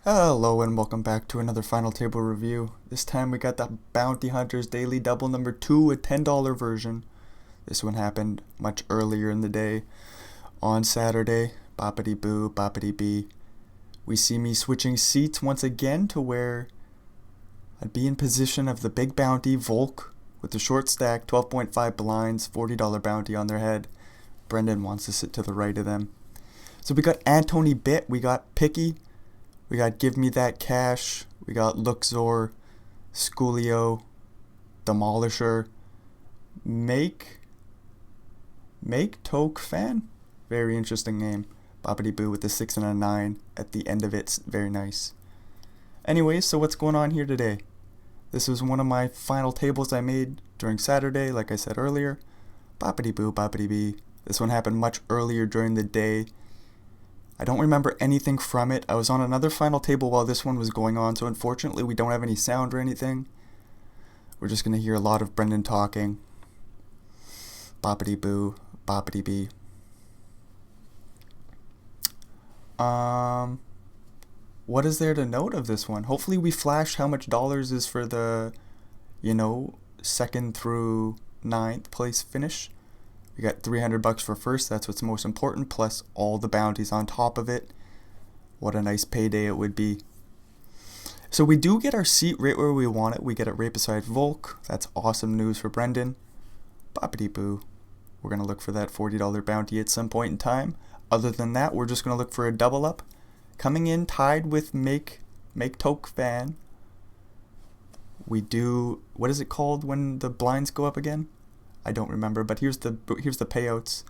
Hello and welcome back to another Final Table review. This time we got the Bounty Hunters Daily Double number 2, a $10 version. This one happened much earlier in the day on Saturday. Boppity boo, boppity bee. We see me switching seats once again to where I'd be in position of the big bounty, Volk, with the short stack, 12.5 blinds, $40 bounty on their head. Brendan wants to sit to the right of them. So we got Antony Bit, we got Picky, we got Give Me That Cash, we got Luxor, Schoolio, Demolisher, Make Toke Fan. Very interesting name. Boppity Boo with the 6 and a 9 at the end of it. Very nice. Anyways, so what's going on here today? This was one of my final tables I made during Saturday, like I said earlier. Boppity Boo, boppity bee. This one happened much earlier during the day. I don't remember anything from it. I was on another final table while this one was going on, so unfortunately we don't have any sound or anything. We're just going to hear a lot of Brendan talking. Boppity boo, boppity bee. What is there to note of this one? Hopefully we flash how much dollars is for the, second through ninth place finish. We got $300 for first, that's what's most important, plus all the bounties on top of it. What a nice payday it would be. So we do get our seat right where we want it. We get it right beside Volk. That's awesome news for Brendan. Boppity boo. We're going to look for that $40 bounty at some point in time. Other than that, we're just going to look for a double up. Coming in tied with Make Toke Fan. We do, what is it called when the blinds go up again? I don't remember, but here's the payouts.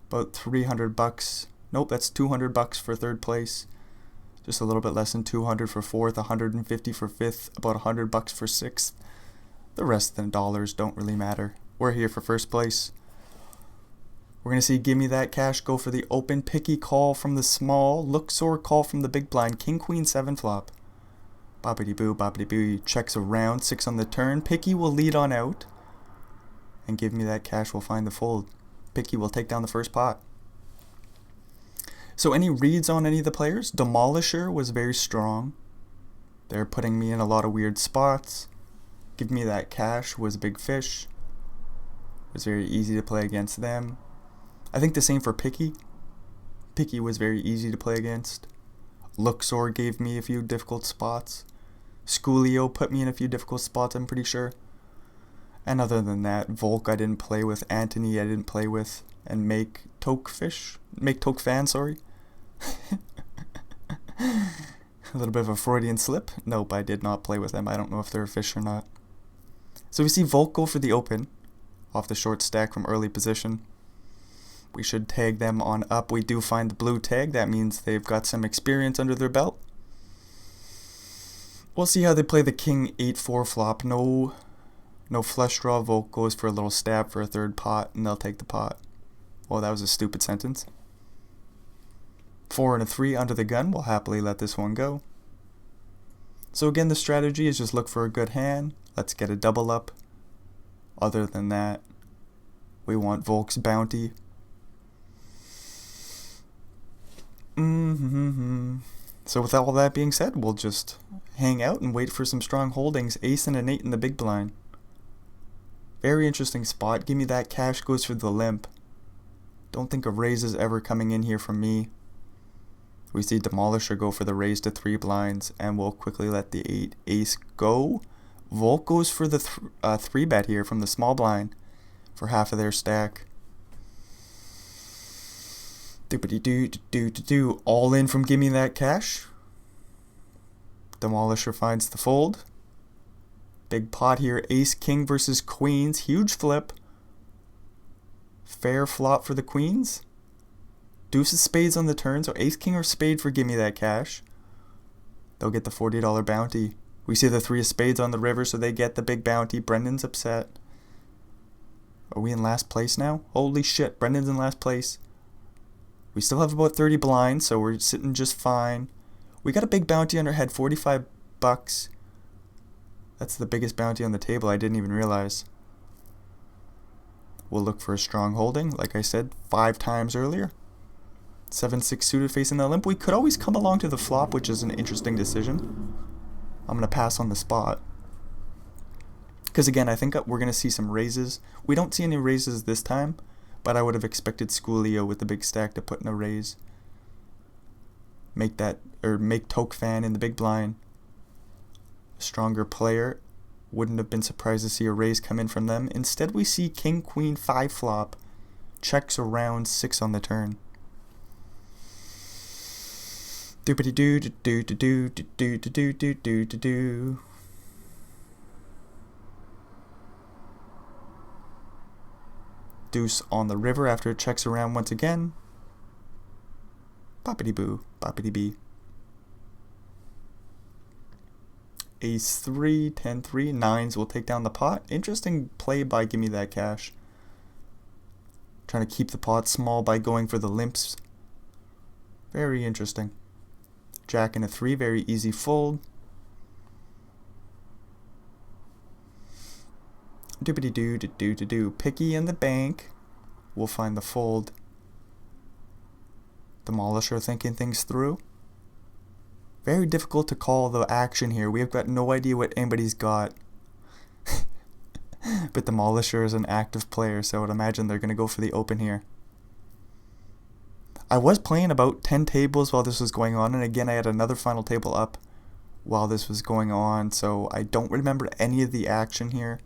About $300. Nope, that's $200 for third place. Just a little bit less than 200 for fourth, 150 for fifth, about $100 for sixth. The rest of the dollars don't really matter. We're here for first place. We're going to see Give Me That Cash go for the open, Picky call from the small, Luxor call from the big blind, King Queen 7 flop. Boppity boo, checks around, 6 on the turn. Picky will lead on out. And Give Me That Cash will find the fold. Picky will take down the first pot. So any reads on any of the players? Demolisher was very strong. They're putting me in a lot of weird spots. Give Me That Cash was big fish. It was very easy to play against them. I think the same for Picky. Picky was very easy to play against. Luxor gave me a few difficult spots. Schoolio put me in a few difficult spots, I'm pretty sure. And other than that, Volk I didn't play with, Antony I didn't play with, and Make Toke Fan, sorry. A little bit of a Freudian slip. Nope, I did not play with them. I don't know if they're a fish or not. So we see Volk go for the open, off the short stack from early position. We should tag them on up. We do find the blue tag. That means they've got some experience under their belt. We'll see how they play the King 8-4 flop. No flush draw. Volk goes for a little stab for a third pot, and they'll take the pot. Well, that was a stupid sentence. 4 and a 3 under the gun. We'll happily let this one go. So again, the strategy is just look for a good hand. Let's get a double up. Other than that, we want Volk's bounty. So with all that being said, we'll just hang out and wait for some strong holdings. Ace and an 8 in the big blind. Very interesting spot. Give Me That Cash goes for the limp. Don't think a raise is ever coming in here from me. We see Demolisher go for the raise to 3 blinds, and we'll quickly let the 8 ace go. Volk goes for the 3 bet here from the small blind for half of their stack. Do all in from Give Me That Cash. Demolisher finds the fold. Big pot here, ace king versus queens, huge flip. Fair flop for the queens. Deuce of spades on the turn, so ace king or spade for Give Me That Cash. They'll get the $40 bounty. We see the 3 of spades on the river, so they get the big bounty. Brendan's upset. Are we in last place now? Holy shit, Brendan's in last place. We still have about 30 blinds, so we're sitting just fine. We got a big bounty on our head, $45. That's the biggest bounty on the table, I didn't even realize. We'll look for a strong holding, like I said 5 times earlier. 7-6 suited facing the limp. We could always come along to the flop, which is an interesting decision. I'm going to pass on the spot. Because again, I think we're going to see some raises. We don't see any raises this time, but I would have expected Schoolio with the big stack to put in a raise. Make Toke Fan in the big blind. A stronger player. Wouldn't have been surprised to see a raise come in from them. Instead, we see King Queen 5 flop. Checks around 6 on the turn. Doopity doo doo doo doo doo doo doo doo doo doo doo. Deuce on the river after it checks around once again. Boppity boo, boppity bee. Ace 3, 10-3, 9s will take down the pot. Interesting play by Gimme That Cash. Trying to keep the pot small by going for the limps. Very interesting. Jack and a 3, very easy fold. Doopity doo doo doo doo doo. Picky in the bank. We'll find the fold. Demolisher thinking things through. Very difficult to call the action here. We have got no idea what anybody's got. But Demolisher is an active player, so I would imagine they're going to go for the open here. I was playing about 10 tables while this was going on, and again I had another final table up while this was going on, so I don't remember any of the action here.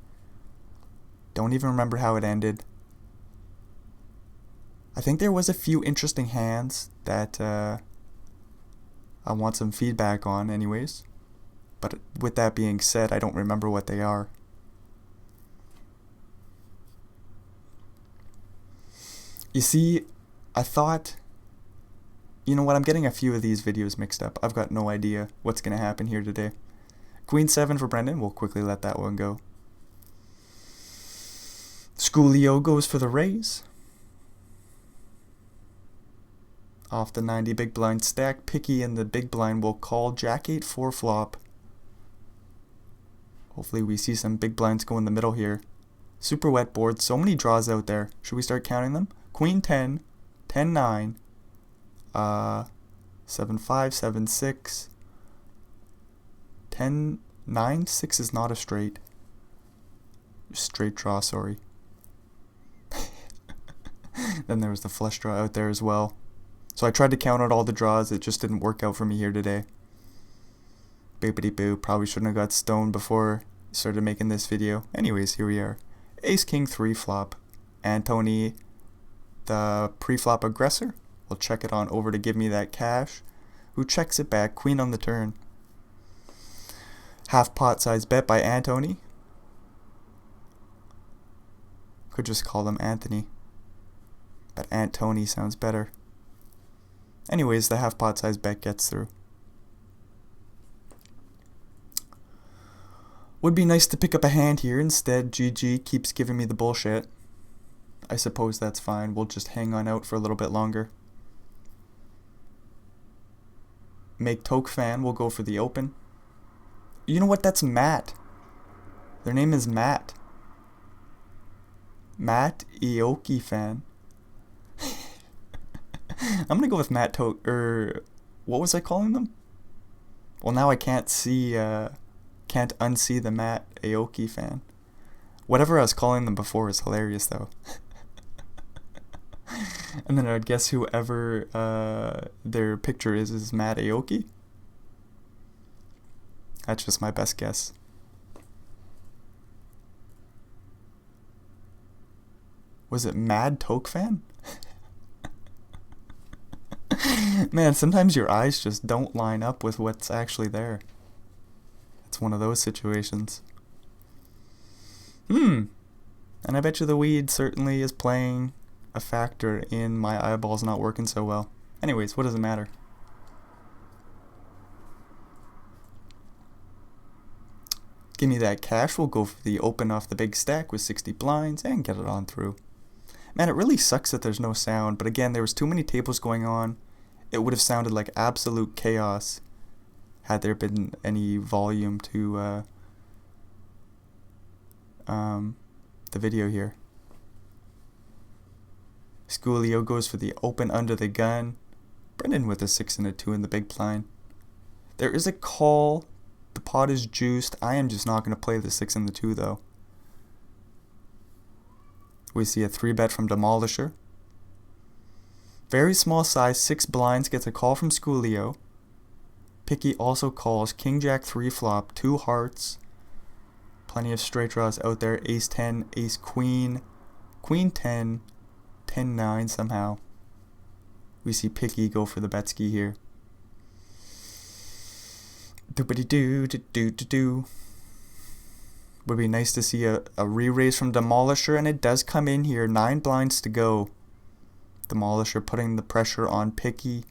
Don't even remember how it ended. I think there was a few interesting hands that I want some feedback on anyways. But with that being said, I don't remember what they are. You see, I thought, you know what, I'm getting a few of these videos mixed up. I've got no idea what's going to happen here today. Queen 7 for Brendan. We'll quickly let that one go. Schoolio goes for the raise. Off the 90 big blind stack. Picky in the big blind will call. Jack 8 4 flop. Hopefully we see some big blinds go in the middle here. Super wet board. So many draws out there. Should we start counting them? Queen 10. 10 9. 7 5. 7 6. 10 9. 6 is not a straight. Straight draw, sorry. Then there was the flush draw out there as well. So I tried to count out all the draws. It just didn't work out for me here today. Boopity boo. Probably shouldn't have got stoned before I started making this video. Anyways, here we are. Ace King 3 flop. Antony, the pre-flop aggressor, will check it on over to Give Me That Cash, who checks it back. Queen on the turn. Half pot size bet by Antony. Could just call him Anthony, but Antony sounds better. Anyways, the half pot size bet gets through. Would be nice to pick up a hand here. Instead, GG keeps giving me the bullshit. I suppose that's fine. We'll just hang on out for a little bit longer. Make Toke Fan will go for the open. You know what? That's Matt. Their name is Matt. Matt Ioki Fan. I'm gonna go with Matt Toke, what was I calling them? Well, now I can't unsee the Matt Aoki Fan. Whatever I was calling them before is hilarious though. And then I would guess whoever their picture is Matt Aoki. That's just my best guess. Was it Mad Toke Fan? Man, sometimes your eyes just don't line up with what's actually there. It's one of those situations. And I bet you the weed certainly is playing a factor in my eyeballs not working so well. Anyways, what does it matter? Give Me That Cash will go for the open off the big stack with 60 blinds and get it on through. Man, it really sucks that there's no sound, but again, there was too many tables going on. It would have sounded like absolute chaos had there been any volume to the video here. Schoolio goes for the open under the gun. Brendan with a 6 and a 2 in the big blind. There is a call. The pot is juiced. I am just not going to play the 6 and the 2 though. We see a 3-bet from Demolisher. Very small size, 6 blinds, gets a call from Schoolio. Picky also calls. King Jack 3 flop, 2 hearts. Plenty of straight draws out there. Ace 10, Ace Queen, Queen 10, 10 9 somehow. We see Picky go for the Betsky here. Doobity-doo-doo-doo-doo. Would be nice to see a re-raise from Demolisher, and it does come in here. 9 blinds to go. Demolisher putting the pressure on Picky.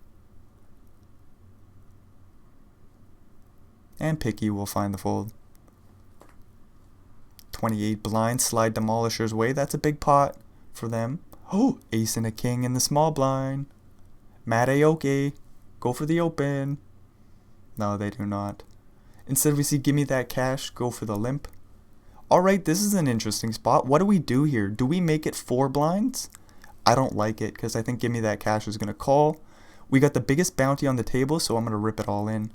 And Picky will find the fold. 28 blinds slide Demolisher's way. That's a big pot for them. Oh, ace and a king in the small blind. Matt Aoki, go for the open. No, they do not. Instead, we see Gimme That Cash, go for the limp. Alright, this is an interesting spot. What do we do here? Do we make it 4 blinds? I don't like it because I think Gimme That Cash is going to call. We got the biggest bounty on the table, so I'm going to rip it all in.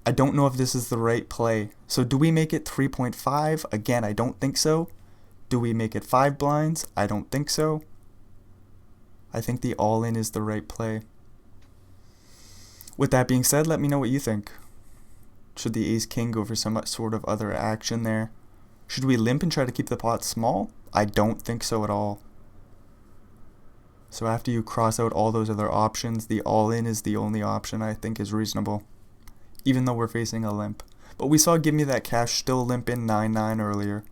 I don't know if this is the right play. So do we make it 3.5? Again, I don't think so. Do we make it 5 blinds? I don't think so. I think the all-in is the right play. With that being said, let me know what you think. Should the ace-king go for some sort of other action there? Should we limp and try to keep the pot small? I don't think so at all. So after you cross out all those other options, the all-in is the only option I think is reasonable. Even though we're facing a limp. But we saw Gimme That Cash still limp in 9-9 earlier.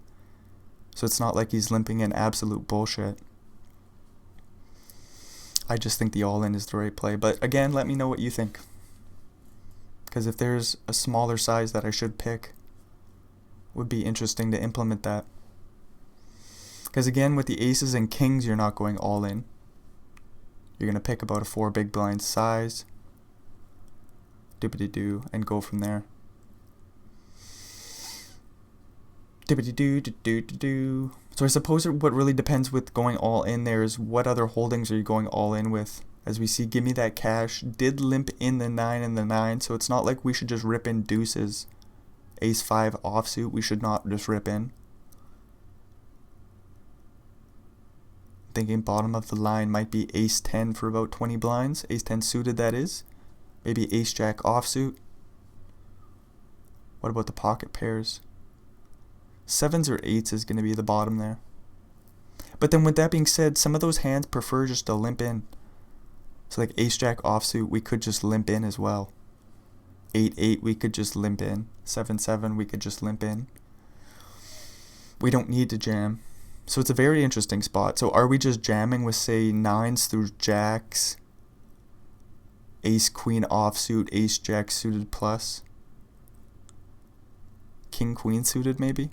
So it's not like he's limping in absolute bullshit. I just think the all-in is the right play. But again, let me know what you think. Because if there's a smaller size that I should pick, would be interesting to implement that. Because again, with the aces and kings, you're not going all in. You're going to pick about a 4 big blind size. Dippity-doo, and go from there. Dippity-doo-doo-doo-doo. So I suppose what really depends with going all in there is what other holdings are you going all in with. As we see, Gimme That Cash did limp in the 9 and the 9, so it's not like we should just rip in deuces. Ace 5 offsuit, we should not just rip in. Thinking bottom of the line might be Ace 10 for about 20 blinds. Ace 10 suited, that is. Maybe Ace Jack offsuit. What about the pocket pairs? 7s or 8s is going to be the bottom there. But then with that being said, some of those hands prefer just to limp in. So like Ace Jack offsuit, we could just limp in as well. 8-8, we could just limp in. 7-7, we could just limp in. We don't need to jam. So it's a very interesting spot. So are we just jamming with, say, 9s through jacks? Ace Queen offsuit, Ace Jack suited plus? King Queen suited maybe?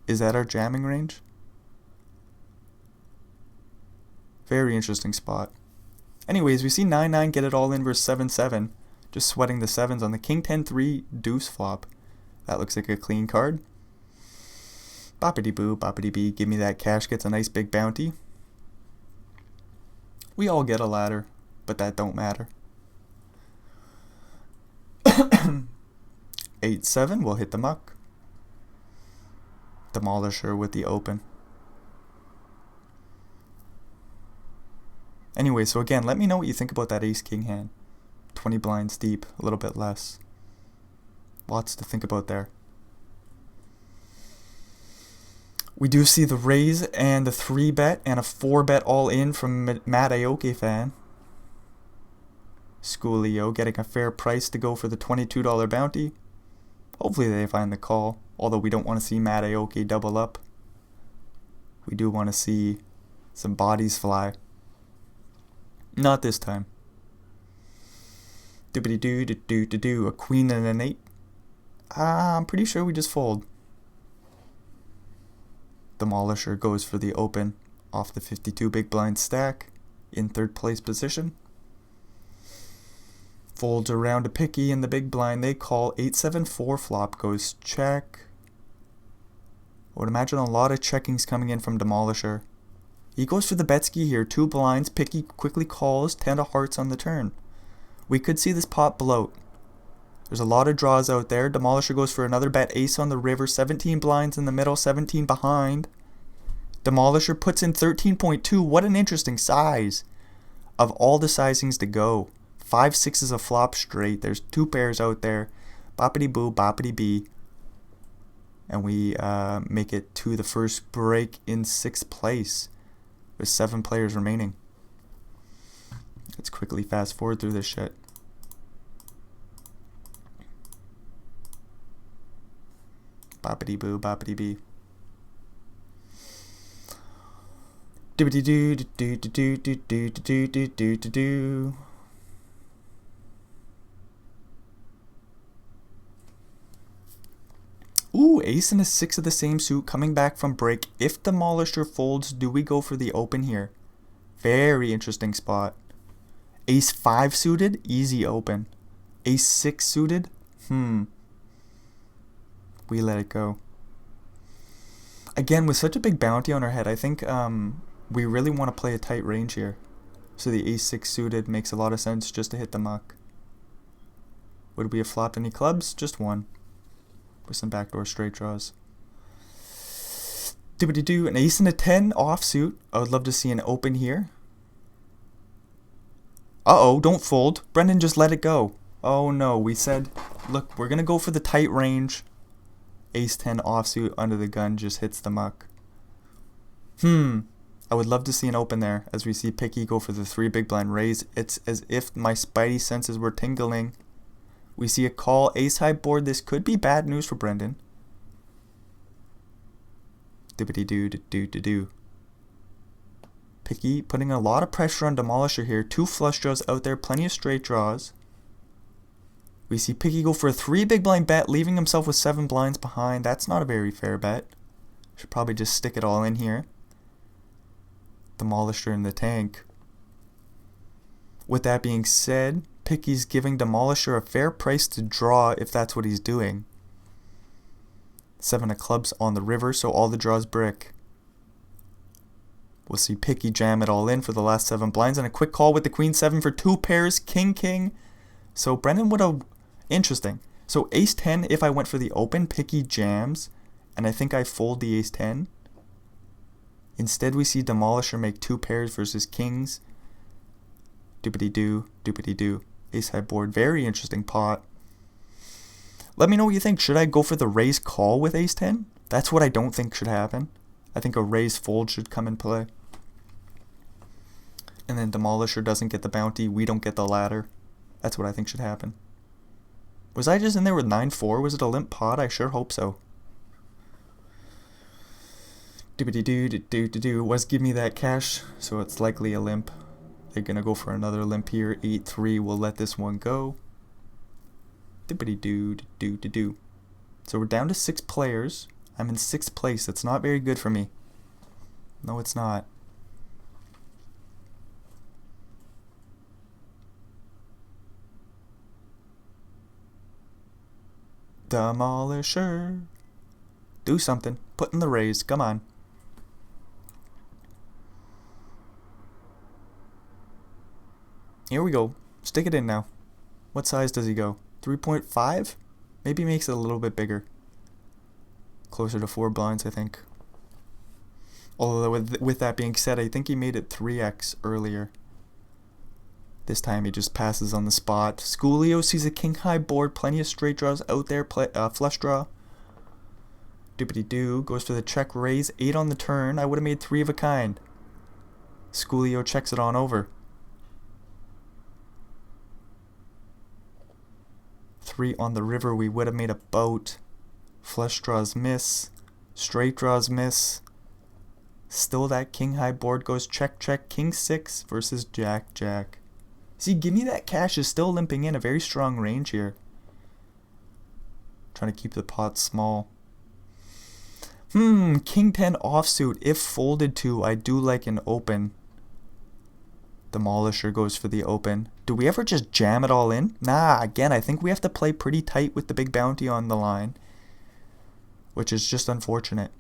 Is that our jamming range? Very interesting spot. Anyways, we see 9-9 get it all in versus 7-7. Just sweating the 7s on the King 10-3 deuce flop. That looks like a clean card. Boppity boo, boppity bee, Gimme That Cash gets a nice big bounty. We all get a ladder, but that don't matter. 8-7 will hit the muck. Demolisher with the open. Anyway, so again, let me know what you think about that ace-king hand. 20 blinds deep, a little bit less. Lots to think about there. We do see the raise and the 3-bet and a 4-bet all in from Matt Aoki fan. Schoolio getting a fair price to go for the $22 bounty. Hopefully they find the call, although we don't want to see Matt Aoki double up. We do want to see some bodies fly. Not this time. Doobity-doo-doo-doo-doo, a queen and an 8. I'm pretty sure we just fold. Demolisher goes for the open off the 52 big blind stack in 3rd place position. Folds around a Picky in the big blind. They call 8-7-4 flop goes check. I would imagine a lot of checkings coming in from Demolisher. He goes for the Betsky here. 2 blinds. Picky quickly calls. 10 of hearts on the turn. We could see this pot bloat. There's a lot of draws out there. Demolisher goes for another bet. Ace on the river. 17 blinds in the middle. 17 behind. Demolisher puts in 13.2. What an interesting size. Of all the sizings to go. 5 6s a flop straight. There's 2 pairs out there. Boppity boo, boppity bee. And we make it to the first break in 6th place. With 7 players remaining. Let's quickly fast forward through this shit. Boppity boo, boppity bee. Doobity doo doo doo doo doo doo doo doo doo doo doo. Ooh, ace and a 6 of the same suit coming back from break. If Demolisher folds, do we go for the open here? Very interesting spot. Ace 5 suited, easy open. Ace 6 suited, we let it go. Again, with such a big bounty on our head, I think we really want to play a tight range here. So the ace 6 suited makes a lot of sense just to hit the muck. Would we have flopped any clubs? Just one. With some backdoor straight draws. Doobity doo, an ace and a 10 offsuit. I would love to see an open here. Uh-oh, don't fold. Brendan, just let it go. Oh no, we said, look, we're going to go for the tight range. Ace 10 offsuit under the gun just hits the muck. I would love to see an open there as we see Picky go for the 3 big blind raise. It's as if my spidey senses were tingling. We see a call, ace high board. This could be bad news for Brendan. Dibbity doo doo doo doo doo. Picky putting a lot of pressure on Demolisher here. 2 flush draws out there, plenty of straight draws. We see Picky go for a 3 big blind bet, leaving himself with 7 blinds behind. That's not a very fair bet. Should probably just stick it all in here. Demolisher in the tank. With that being said, Picky's giving Demolisher a fair price to draw if that's what he's doing. 7 of clubs on the river, so all the draws brick. We'll see Picky jam it all in for the last 7 blinds, and a quick call with the queen 7 for 2 pairs, king king. So Brendan would have, interesting. So ace 10, if I went for the open, Picky jams, and I think I fold the ace 10. Instead we see Demolisher make 2 pairs versus kings. Doopity doo, doopity doo. Ace high board, very interesting pot. Let me know what you think. Should I go for the raise call with ace 10? That's what I don't think should happen. I think a raise fold should come in play. And then Demolisher doesn't get the bounty, we don't get the ladder. That's what I think should happen. Was I just in there with 9-4? Was it a limp pot? I sure hope so. Doobity doo doo doo doo doo. Was give me that cash, so it's likely a limp. They're gonna go for another limp here. 8-3. We'll let this one go. Doobity doo doo doo doo doo. So we're down to 6 players. I'm in 6th place. That's not very good for me. No, it's not. Demolisher. Do something. Put in the raise. Come on. Here we go. Stick it in now. What size does he go? 3.5? Maybe makes it a little bit bigger. Closer to 4 blinds, I think. Although with that being said, I think he made it 3x earlier. This time he just passes on the spot. Schoolio sees a king high board. Plenty of straight draws out there. Flush draw. Doopity doo. Goes for the check raise. 8 on the turn. I would have made 3 of a kind. Schoolio checks it on over. 3 on the river. We would have made a boat. Flush draws miss. Straight draws miss. Still that king high board goes check check. King 6 versus jack jack. See, give me that cash is still limping in a very strong range here. Trying to keep the pot small. King 10 offsuit. If folded to, I do like an open. Demolisher goes for the open. Do we ever just jam it all in? Nah, again, I think we have to play pretty tight with the big bounty on the line. Which is just unfortunate.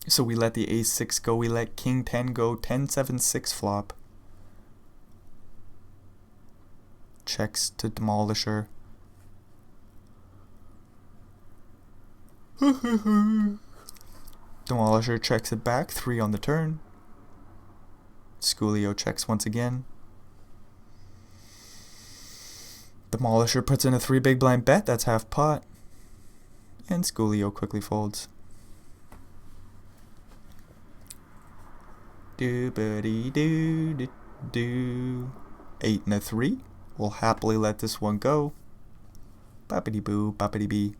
So we let the ace 6 go. We let king 10 go. 10-7-6 flop. checks to Demolisher. Demolisher checks it back, 3 on the turn. Schoolio checks once again. Demolisher puts in a 3 big blind bet, that's half pot. And Schoolio quickly folds. Do-ba-dee-do-do-do. 8 and a 3. We'll happily let this one go. Boppity-boo, boppity-bee.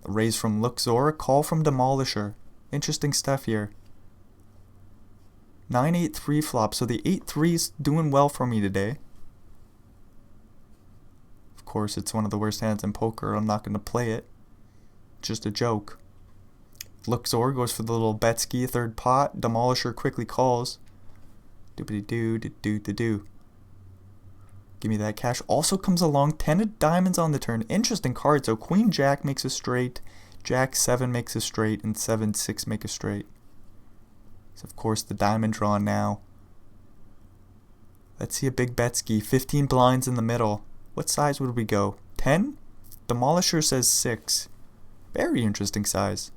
A raise from Luxor, a call from Demolisher. Interesting stuff here. 9-8-3 flop, so the 8-3's doing well for me today. Of course, it's one of the worst hands in poker. I'm not going to play it. Just a joke. Luxor goes for the little Betsky, 3rd pot. Demolisher quickly calls. Doopity-doo-doo-doo-doo. Give me that cash. Also comes along 10 of diamonds on the turn. Interesting card. So Queen Jack makes a straight, Jack 7 makes a straight, and 7-6 make a straight. So of course the diamond draw now. Let's see a big Betsky. 15 blinds in the middle. What size would we go? 10? Demolisher says 6. Very interesting size.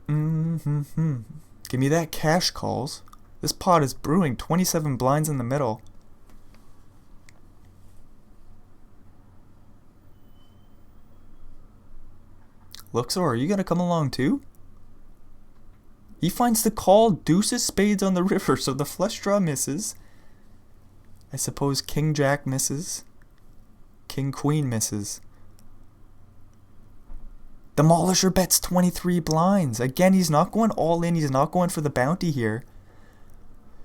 Give me that cash calls. This pot is brewing. 27 blinds in the middle. Luxor, are you going to come along too? He finds the call. Deuces spades on the river, so the flush draw misses. I suppose King Jack misses. King Queen misses. Demolisher bets 23 blinds. Again, he's not going all in. He's not going for the bounty here.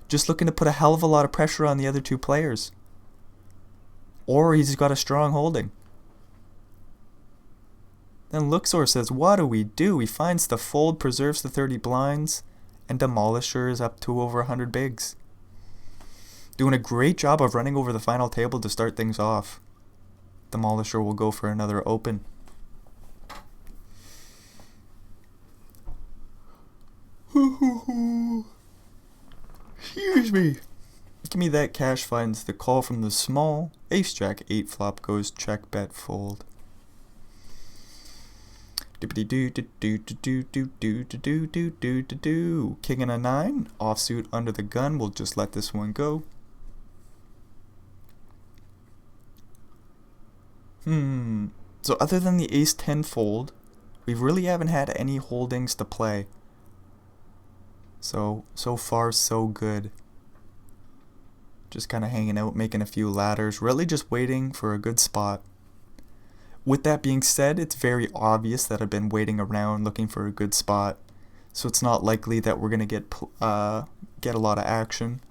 Just looking to put a hell of a lot of pressure on the other 2 players. Or he's got a strong holding. Then Luxor says, what do we do? He finds the fold, preserves the 30 blinds, and Demolisher is up to over 100 bigs. Doing a great job of running over the final table to start things off. Demolisher will go for another open. Excuse me. Give me that cash, finds the call from the small. Ace Jack 8 flop goes check, bet, fold. Do-do-do-do-do-do-do-do-do-do-do-do. King and a 9. Offsuit under the gun. We'll just let this one go. So other than the ace 10 fold, we really haven't had any holdings to play. So far so good. Just kind of hanging out, making a few ladders, really just waiting for a good spot. With that being said, it's very obvious that I've been waiting around looking for a good spot. So it's not likely that we're going to get a lot of action.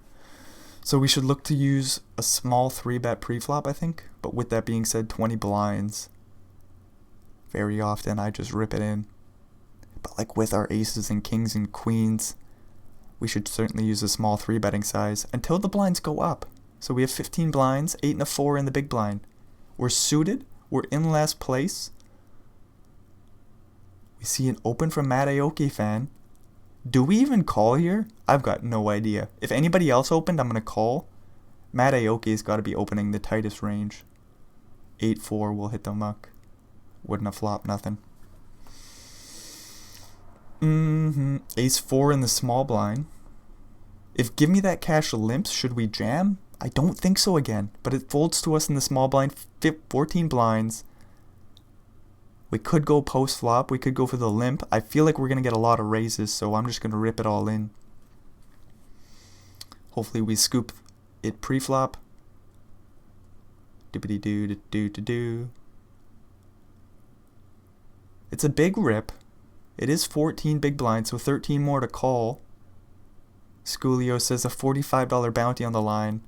So we should look to use a small 3-bet preflop, I think. But with that being said, 20 blinds. Very often I just rip it in. But like with our aces and kings and queens, we should certainly use a small 3-betting size until the blinds go up. So we have 15 blinds, 8 and a 4 in the big blind. We're suited. We're in last place. We see an open from Matt Aoki fan. Do we even call here? I've got no idea. If anybody else opened, I'm going to call. Matt Aoki's got to be opening the tightest range. 8-4 will hit the muck. Wouldn't have flopped nothing. Ace 4 in the small blind. If give me that cash limps, should we jam? I don't think so again, but it folds to us in the small blind. 14 blinds. We could go post flop. We could go for the limp. I feel like we're going to get a lot of raises, so I'm just going to rip it all in. Hopefully we scoop it pre-flop. Doopity-doo-doo-doo-doo. It's a big rip. It is 14 big blinds, so 13 more to call. Schoolio says a $45 bounty on the line.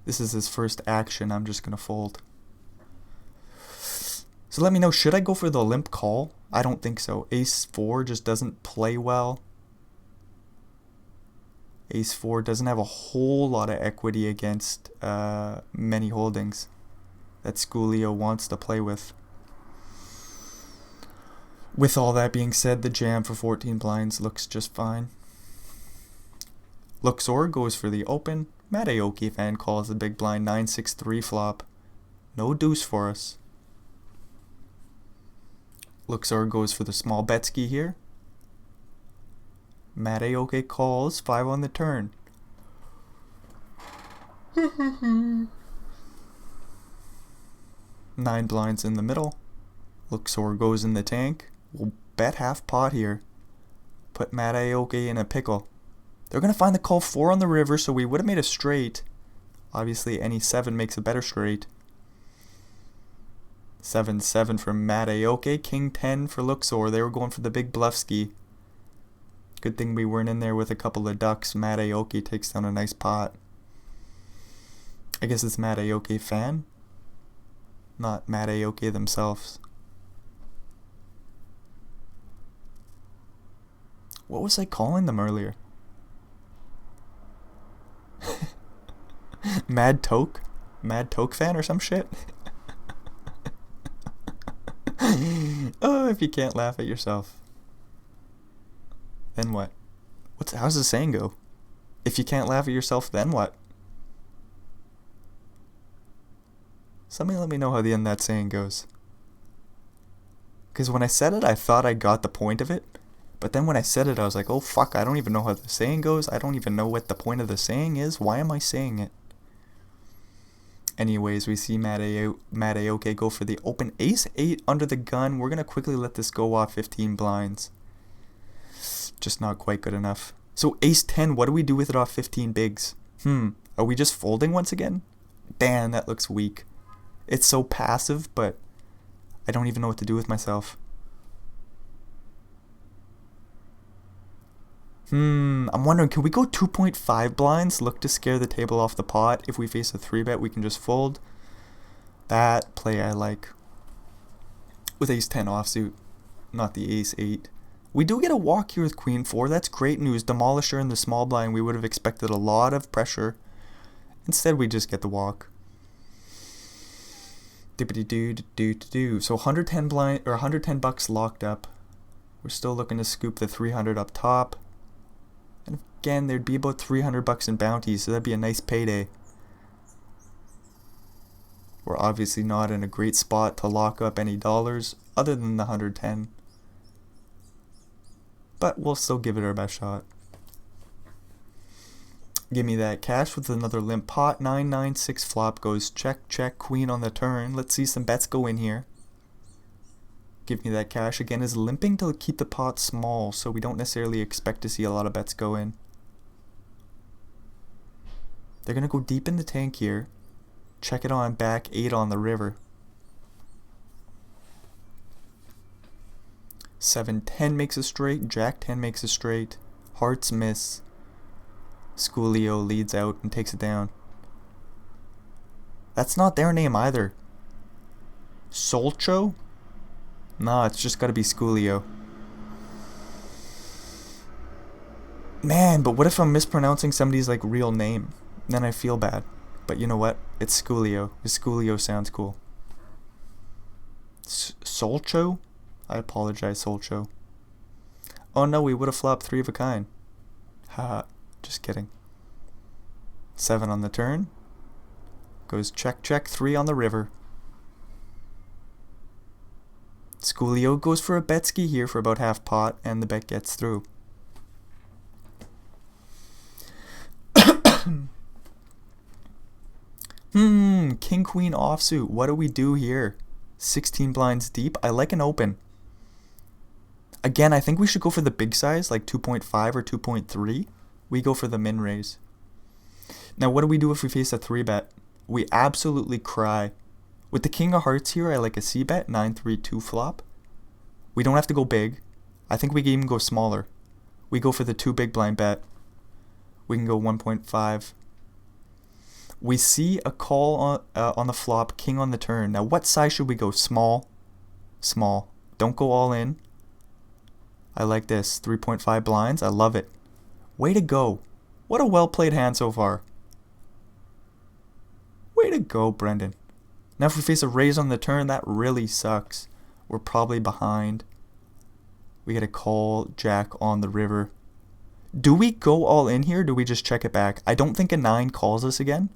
This is his first action. I'm just going to fold. So let me know, should I go for the limp call? I don't think so. Ace 4 just doesn't play well. Ace 4 doesn't have a whole lot of equity against many holdings that Schoolio wants to play with. With all that being said, the jam for 14 blinds looks just fine. Luxor goes for the open. Matt Aoki fan calls the big blind 9-6-3 flop. No deuce for us. Luxor goes for the small bet ski here. Matt Aoki calls 5 on the turn. 9 blinds in the middle. Luxor goes in the tank. We'll bet half pot here. Put Matt Aoki in a pickle. They're going to find the call 4 on the river, so we would have made a straight. Obviously, any 7 makes a better straight. 7-7 for Matt Aoki. King 10 for Luxor. They were going for the big bluff ski. Good thing we weren't in there with a couple of ducks. Matt Aoki takes down a nice pot. I guess it's Matt Aoki fan, not Matt Aoki themselves. What was I calling them earlier? Mad Toke? Mad Toke fan or some shit? Oh, if you can't laugh at yourself, then what? How's the saying go? If you can't laugh at yourself, then what? Somebody let me know how the end of that saying goes. Because when I said it, I thought I got the point of it. But then when I said it, I was like, oh fuck, I don't even know how the saying goes. I don't even know what the point of the saying is. Why am I saying it? Anyways, we see Matt Aoki go for the open ace-8 under the gun. We're going to quickly let this go off 15 blinds. Just not quite good enough. So ace-10, what do we do with it off 15 bigs? Are we just folding once again? Damn, that looks weak. It's so passive, but I don't even know what to do with myself. I'm wondering, can we go 2.5 blinds? Look to scare the table off the pot. If we face a 3-bet, we can just fold. That play I like. With ace-10 offsuit, not the ace-8. We do get a walk here with queen 4. That's great news. Demolisher in the small blind. We would have expected a lot of pressure. Instead, we just get the walk. Dippity-doo-doo-doo-doo. So 110 blind or 110 bucks locked up. We're still looking to scoop the 300 up top. And again, there'd be about 300 bucks in bounties, so that'd be a nice payday. We're obviously not in a great spot to lock up any dollars other than the 110. But we'll still give it our best shot. Give me that cash with another limp pot. 9-9-6 flop goes check, check, queen on the turn. Let's see some bets go in here. Give me that cash. Again, is limping to keep the pot small, so we don't necessarily expect to see a lot of bets go in. They're going to go deep in the tank here. Check it on back, 8 on the river. 7-10 makes a straight, Jack-10 makes a straight, hearts miss. Schoolio leads out and takes it down. That's not their name either. Solcho? Nah, it's just gotta be Schoolio. Man, but what if I'm mispronouncing somebody's like real name? Then I feel bad. But you know what? It's Schoolio. Schoolio sounds cool. Solcho? I apologize, Solcho. Oh no, we would have flopped 3 of a kind. Haha, just kidding. 7 on the turn. Goes check, check, 3 on the river. Schoolio goes for a bet ski here for about half pot, and the bet gets through. King queen offsuit. What do we do here? 16 blinds deep. I like an open. Again, I think we should go for the big size, like 2.5 or 2.3. We go for the min raise. Now, what do we do if we face a 3-bet? We absolutely cry. With the king of hearts here, I like a c-bet, 9-3-2 flop. We don't have to go big. I think we can even go smaller. We go for the 2 big blind bet. We can go 1.5. We see a call on the flop, king on the turn. Now, what size should we go? Small. Small. Don't go all in. I like this. 3.5 blinds. I love it. Way to go. What a well-played hand so far. Way to go, Brendan. Now if we face a raise on the turn, that really sucks. We're probably behind. We get a call, jack on the river. Do we go all in here? Or do we just check it back? I don't think a 9 calls us again.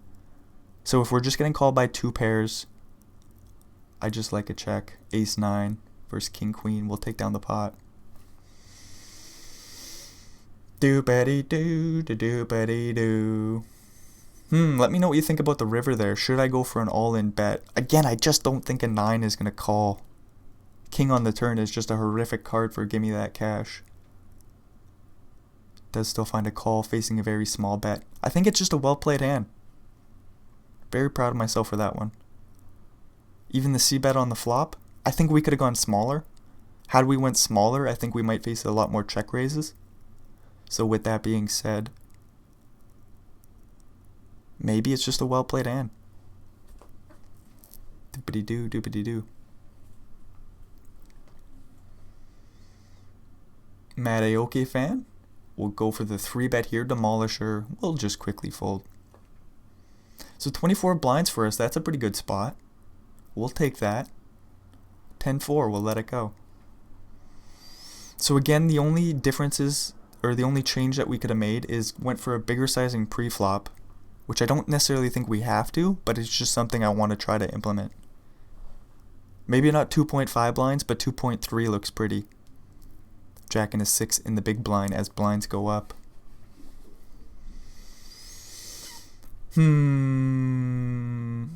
So if we're just getting called by 2 pairs, I just like a check. Ace 9 versus King Queen. We'll take down the pot. Doobity-doo, doobity-doo. Let me know what you think about the river there. Should I go for an all-in bet? Again, I just don't think a 9 is going to call. King on the turn is just a horrific card for Gimme That Cash. Does still find a call facing a very small bet. I think it's just a well-played hand. Very proud of myself for that one. Even the C-bet on the flop, I think we could have gone smaller. Had we went smaller, I think we might face a lot more check raises. So with that being said, maybe it's just a well-played hand. Doopity-doo, doopity-doo. Matt Aoki fan. We'll go for the 3-bet here. Demolisher. We'll just quickly fold. So 24 blinds for us. That's a pretty good spot. We'll take that. 10-4. We'll let it go. So again, the only differences, or the only change that we could have made is went for a bigger sizing pre-flop, which I don't necessarily think we have to, but it's just something I want to try to implement. Maybe not 2.5 blinds, but 2.3 looks pretty. Jack and a 6 in the big blind as blinds go up. Do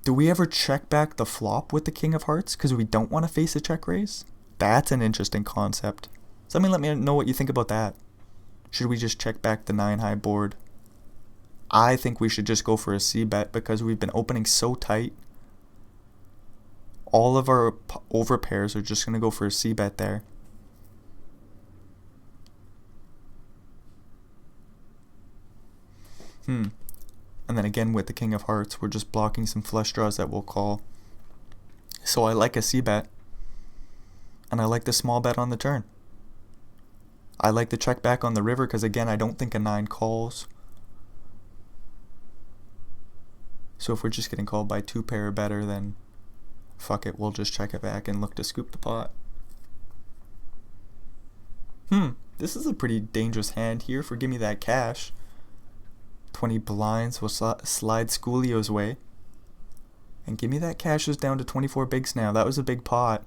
we ever check back the flop with the King of Hearts because we don't want to face a check raise? That's an interesting concept. So let me know what you think about that. Should we just check back the 9 high board? I think we should just go for a C bet because we've been opening so tight. All of our over pairs are just going to go for a C bet there. And then again with the King of Hearts, we're just blocking some flush draws that we'll call. So I like a C bet. And I like the small bet on the turn. I like the check back on the river because again, I don't think a 9 calls. So if we're just getting called by 2 pair or better, then fuck it, we'll just check it back and look to scoop the pot. This is a pretty dangerous hand here for Gimme That Cash. 20 blinds will slide Schoolio's way. And Gimme That Cash is down to 24 bigs now. That was a big pot.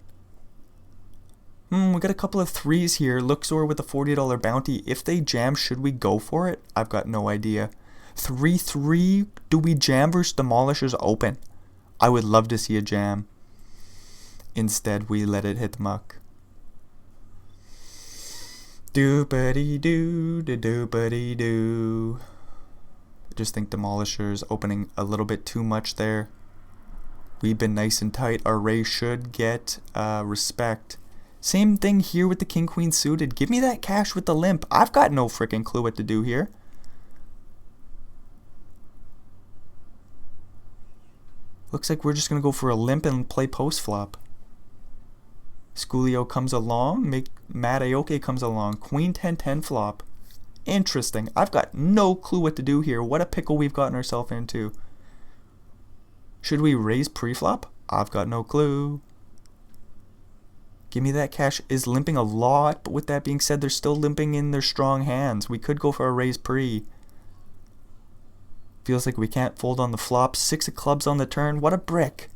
We got a couple of 3s here. Luxor with a $40 bounty. If they jam, should we go for it? I've got no idea. 3-3. Do we jam versus Demolishers open? I would love to see a jam. Instead, we let it hit the muck. Doopity-doo, doopity-doo. I just think Demolishers opening a little bit too much there. We've been nice and tight. Our raise should get respect. Same thing here with the King Queen suited. Give me that cash with the limp. I've got no freaking clue what to do here. Looks like we're just going to go for a limp and play post flop. Schoolio comes along. Matt Aoki comes along. Queen 10-10 flop. Interesting. I've got no clue what to do here. What a pickle we've gotten ourselves into. Should we raise pre-flop? I've got no clue. Give me that cash is limping a lot, but with that being said, they're still limping in their strong hands. We could go for a raise pre. Feels like we can't fold on the flop. 6 of clubs on the turn. What a brick.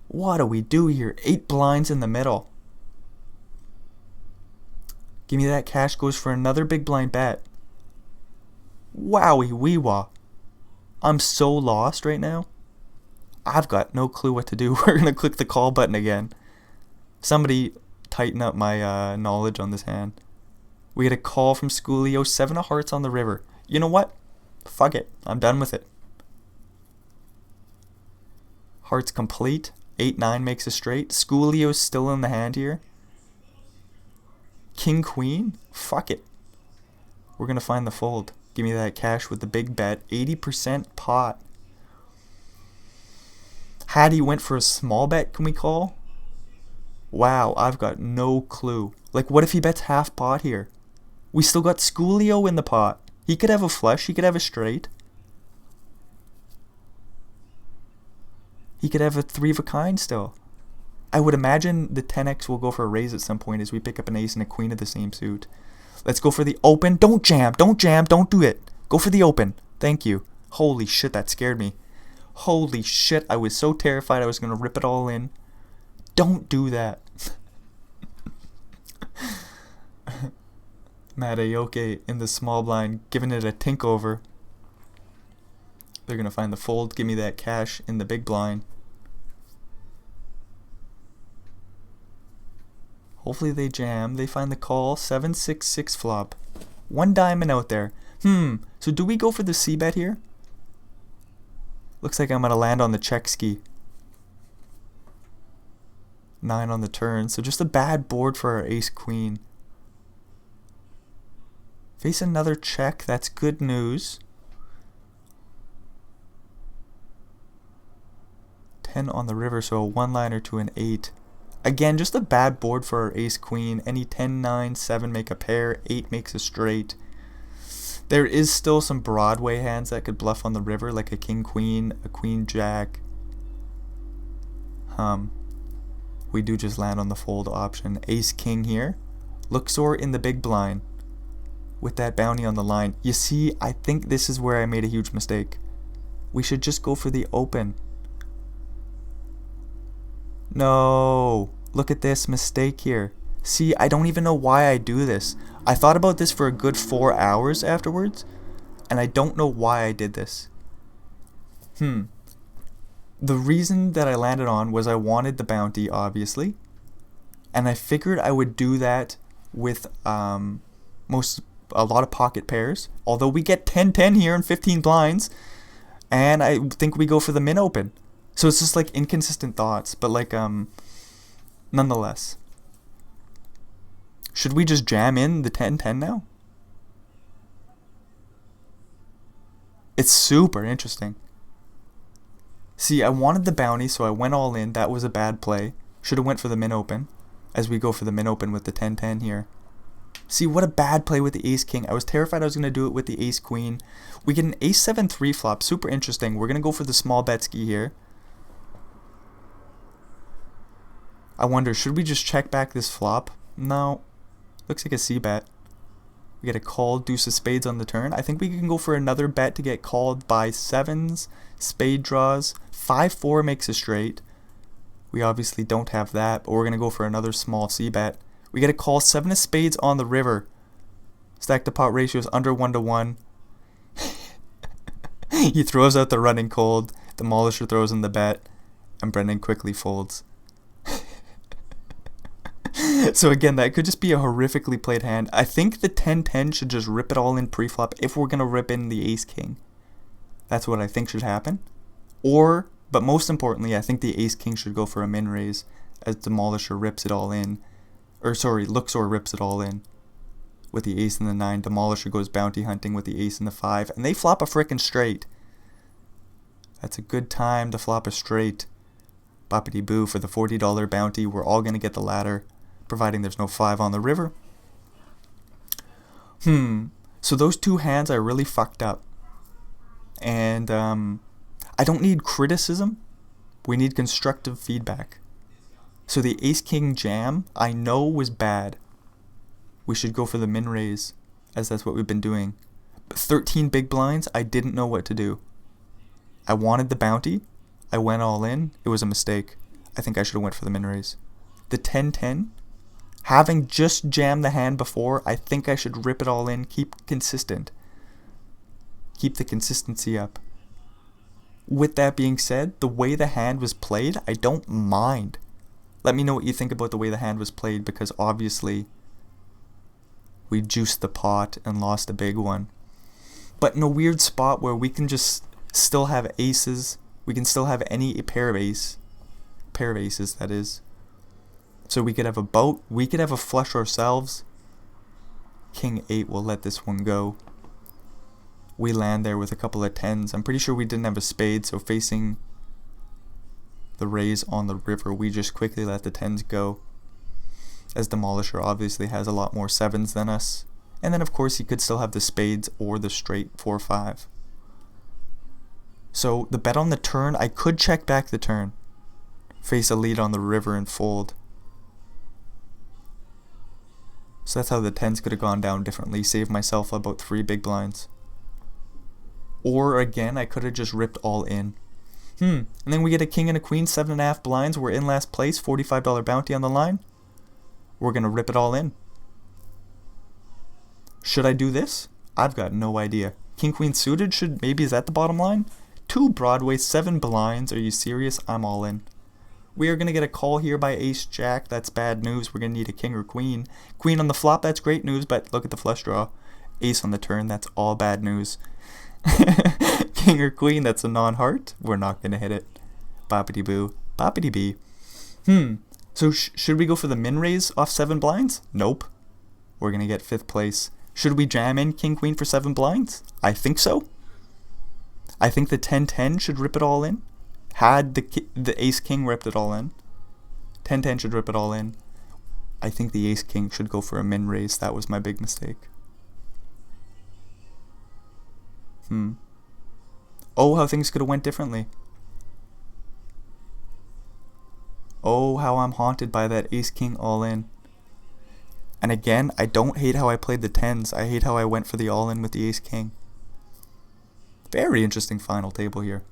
What do we do here? 8 blinds in the middle. Give me that cash goes for another big blind bet. Wowie wee-wah. I'm so lost right now. I've got no clue what to do. We're going to click the call button again. Somebody tighten up my knowledge on this hand. We get a call from Schoolio. 7 of hearts on the river. You know what? Fuck it. I'm done with it. Hearts complete. 8-9 makes a straight. Schoolio's still in the hand here. King Queen? Fuck it. We're going to find the fold. Give me that cash with the big bet. 80% pot. Hattie went for a small bet, can we call? Wow, I've got no clue. Like, what if he bets half pot here? We still got Schoolio in the pot. He could have a flush. He could have a straight. He could have a 3 of a kind still. I would imagine the 10x will go for a raise at some point as we pick up an ace and a queen of the same suit. Let's go for the open. Don't jam. Don't jam. Don't do it. Go for the open. Thank you. Holy shit, that scared me. Holy shit, I was so terrified I was going to rip it all in. Don't do that. Matt Aoki in the small blind, giving it a tink over. They're going to find the fold. Give me that cash in the big blind. Hopefully they jam. They find the call. 7-6-6 flop. One diamond out there. So do we go for the c-bet here? Looks like I'm going to land on the check ski. 9 on the turn. So just a bad board for our ace-queen. Face another check. That's good news. 10 on the river, so a one-liner to an 8. Again, just a bad board for our ace-queen. Any 10, 9, 7 make a pair. 8 makes a straight. There is still some Broadway hands that could bluff on the river, like a king-queen, a queen-jack. We do just land on the fold option. Ace-king here. Luxor in the big blind. With that bounty on the line. You see, I think this is where I made a huge mistake. We should just go for the open. No. Look at this mistake here. See, I don't even know why I do this. I thought about this for a good 4 hours afterwards, and I don't know why I did this. The reason that I landed on was I wanted the bounty, obviously, and I figured I would do that with a lot of pocket pairs, although we get 10-10 here and 15 blinds, and I think we go for the min open. So it's just like inconsistent thoughts, but like nonetheless. Should we just jam in the 10-10 now? It's super interesting. See, I wanted the bounty, so I went all in. That was a bad play. Should have went for the min open, as we go for the min open with the 10-10 here. See, what a bad play with the ace-king. I was terrified I was going to do it with the ace-queen. We get an ace-7 3-flop. Super interesting. We're going to go for the small bet ski here. I wonder, should we just check back this flop? No. Looks like a c-bet. We get a call, deuce of spades on the turn. I think we can go for another bet to get called by 7s, spade draws. 5-4 makes a straight. We obviously don't have that, but we're going to go for another small c-bet. We get a call, 7 of spades on the river. Stack to pot ratio is under 1-1. He throws out the running cold. Demolisher throws in the bet. And Brendan quickly folds. So again, that could just be a horrifically played hand. I think the 10-10 should just rip it all in pre-flop if we're going to rip in the ace-king. That's what I think should happen. But most importantly, I think the ace-king should go for a min raise as Demolisher rips it all in. Luxor rips it all in with the ace and the 9. Demolisher goes bounty hunting with the ace and the 5. And they flop a frickin' straight. That's a good time to flop a straight. Boppity boo for the $40 bounty. We're all going to get the ladder, providing there's no 5 on the river. So those two hands I really fucked up. And I don't need criticism. We need constructive feedback. So the ace-king jam, I know was bad. We should go for the min raise, as that's what we've been doing. But 13 big blinds, I didn't know what to do. I wanted the bounty. I went all in. It was a mistake. I think I should have went for the min raise. The 10-10, having just jammed the hand before, I think I should rip it all in, keep consistent. Keep the consistency up. With that being said, the way the hand was played, I don't mind. Let me know what you think about the way the hand was played, because obviously we juiced the pot and lost a big one. But in a weird spot where we can just still have aces, we can still have any pair of aces, that is. So we could have a boat, we could have a flush ourselves. King 8 will let this one go. We land there with a couple of 10s. I'm pretty sure we didn't have a spade, so facing the raise on the river, we just quickly let the 10s go. As Demolisher obviously has a lot more 7s than us. And then of course he could still have the spades or the straight 4-5. So the bet on the turn, I could check back the turn. face a lead on the river and fold. So that's how the 10s could have gone down differently, save myself about 3 big blinds. Or again, I could have just ripped all in. And then we get a king and a queen, 7.5 blinds. We're in last place, $45 bounty on the line. We're going to rip it all in. Should I do this? I've got no idea. King, queen suited maybe is at the bottom line. 2 Broadway, 7 blinds. Are you serious? I'm all in. We are going to get a call here by ace jack. That's bad news. We're going to need a king or queen. Queen on the flop, that's great news, but look at the flush draw. Ace on the turn, that's all bad news. King or queen, that's a non-heart. We're not going to hit it. Boppity boo. Boppity bee. So should we go for the min raise off 7 blinds? Nope. We're going to get 5th place. Should we jam in king queen for 7 blinds? I think so. I think the 10-10 should rip it all in. Had the ace king ripped it all in. 10-10 should rip it all in. I think the ace king should go for a min raise. That was my big mistake. Oh, how things could have went differently. Oh, how I'm haunted by that ace king all in. And again, I don't hate how I played the 10s. I hate how I went for the all in with the ace king. Very interesting final table here.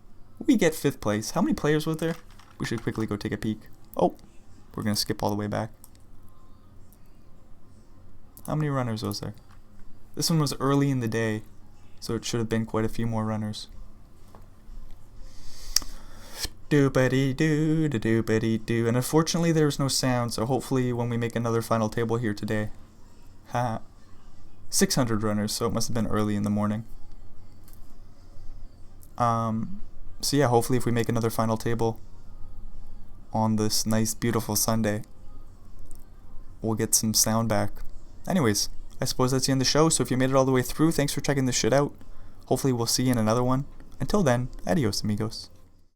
We get 5th place. How many players was there? We should quickly go take a peek. Oh, we're going to skip all the way back. How many runners was there? This one was early in the day, so it should have been quite a few more runners. Doopity-doo, doopity-doo. And unfortunately there's no sound, so hopefully when we make another final table here today. 600 runners, so it must have been early in the morning. So yeah, hopefully if we make another final table on this nice beautiful Sunday, we'll get some sound back. Anyways, I suppose that's the end of the show, so if you made it all the way through, thanks for checking this shit out. Hopefully we'll see you in another one. Until then, adios amigos.